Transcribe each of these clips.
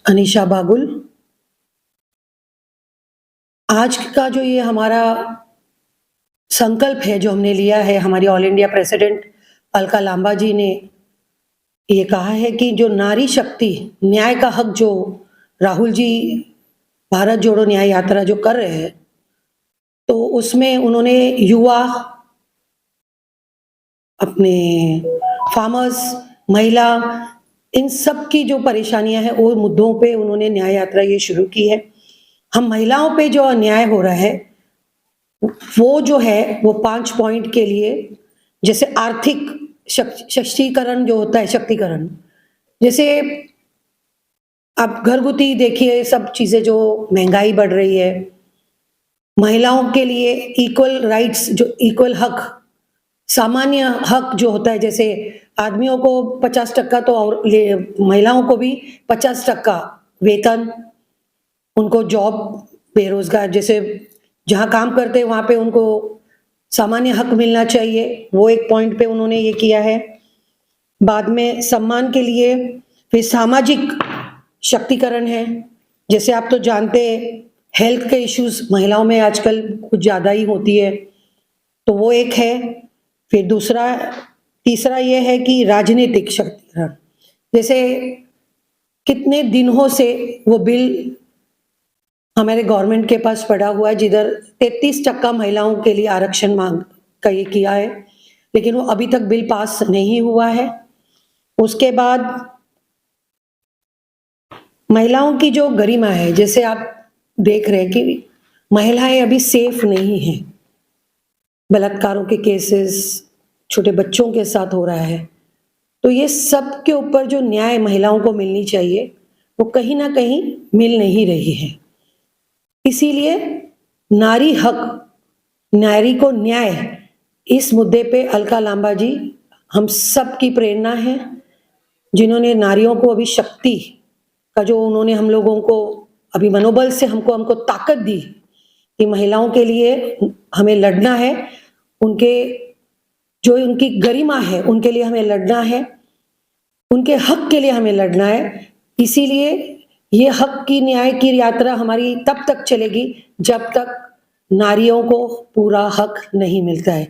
अनीशा बागुल। आज का जो ये हमारा संकल्प है जो हमने लिया है, हमारी all India president Alka Lamba ji ने ये कहा है कि जो नारी शक्ति, न्याय का हक जो राहुल जी भारत जोड़ो न्याय यात्रा जो कर रहे हैं, तो उसमें उन्होंने युवा, अपने फार्मर्स, महिला, इन सब की जो परेशानियां हैं वो मुद्दों पे उन्होंने न्याय यात्रा ये शुरू की है। हम महिलाओं पे जो अन्याय हो रहा है वो जो है वो 5 पॉइंट के लिए, जैसे आर्थिक सशक्तिकरण जो होता है, शक्तिकरण, जैसे आप घरगुती देखिए सब चीजें, जो महंगाई बढ़ रही है, महिलाओं के लिए इक्वल राइट्स, जो इक्वल हक, सामान्य हक जो होता है, जैसे आदमियों को 50% तो और महिलाओं को भी 50% वेतन, उनको जॉब, बेरोजगार जैसे जहाँ काम करते हैं वहाँ पे उनको सामान्य हक मिलना चाहिए, वो एक पॉइंट पे उन्होंने ये किया है। बाद में सम्मान के लिए, फिर सामाजिक शक्तिकरण है, जैसे आप तो जानते हैं हेल्थ के इश्यूज महिलाओं में आजकल कुछ ज़्यादा ही होती है, तो वो एक है। फिर तीसरा ये है कि राजनीतिक शक्तिकरण, जैसे कितने दिनों से वो बिल हमारे गवर्नमेंट के पास पड़ा हुआ है, जिधर 33% महिलाओं के लिए आरक्षण मांग का ये किया है, लेकिन वो अभी तक बिल पास नहीं हुआ है। उसके बाद महिलाओं की जो गरिमा है, जैसे आप देख रहे हैं कि महिलाएं अभी सेफ नहीं हैं, बलात्कारों के केसेस छोटे बच्चों के साथ हो रहा है, तो ये सब के ऊपर जो न्याय महिलाओं को मिलनी चाहिए वो कहीं ना कहीं मिल नहीं रही है। इसीलिए नारी हक, नारी को न्याय, इस मुद्दे पे अलका लांबा जी हम सब की प्रेरणा है, जिन्होंने नारियों को अभी शक्ति का जो उन्होंने हम लोगों को अभी मनोबल से हमको ताकत दी कि महिलाओं के लिए हमें लड़ना है, उनके जो उनकी गरिमा है उनके लिए हमें लड़ना है, उनके हक के लिए हमें लड़ना है। इसीलिए ये हक की न्याय की यात्रा हमारी तब तक चलेगी जब तक नारियों को पूरा हक नहीं मिलता है,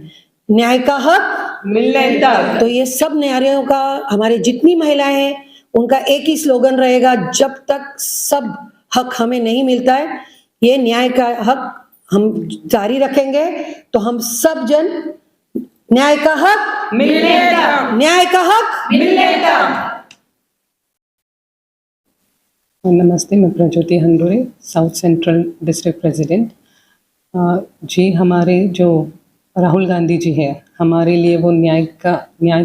न्याय का हक मिलने तक। तो ये सब नारियों का, हमारे जितनी महिलाएं हैं उनका एक ही स्लोगन रहेगा, जब तक सब हक हमें नहीं मिलता है, ये न्याय का हक हम जारी रखेंगे। तो हम सब जन न्याय का हक मिलने तक, न्याय का हक मिलने तक। नमस्ते, मैं Prajyoti Handore, south central district president. जी, हमारे जो राहुल गांधी जी है, हमारे लिए वो न्याय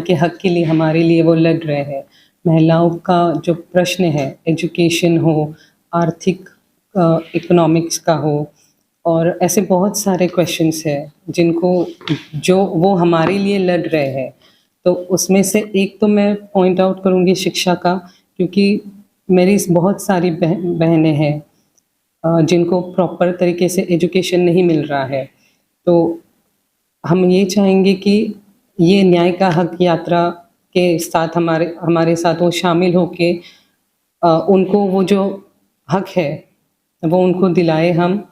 के हक के लिए हमारे लिए वो लड़ रहे हैं। महिलाओं का जो प्रश्न है, एजुकेशन हो, आर्थिक इकोनॉमिक्स का हो, और ऐसे बहुत सारे क्वेश्चंस हैं जिनको जो वो हमारे लिए लड़ रहे हैं। तो उसमें से एक तो मैं पॉइंट आउट करूँगी शिक्षा का, क्योंकि मेरी बहुत सारी बहनें हैं जिनको प्रॉपर तरीके से एजुकेशन नहीं मिल रहा है। तो हम ये चाहेंगे कि ये न्याय का हक यात्रा के साथ हमारे साथ वो शामिल होके उनको वो जो हक है वो उनको दिलाए हम,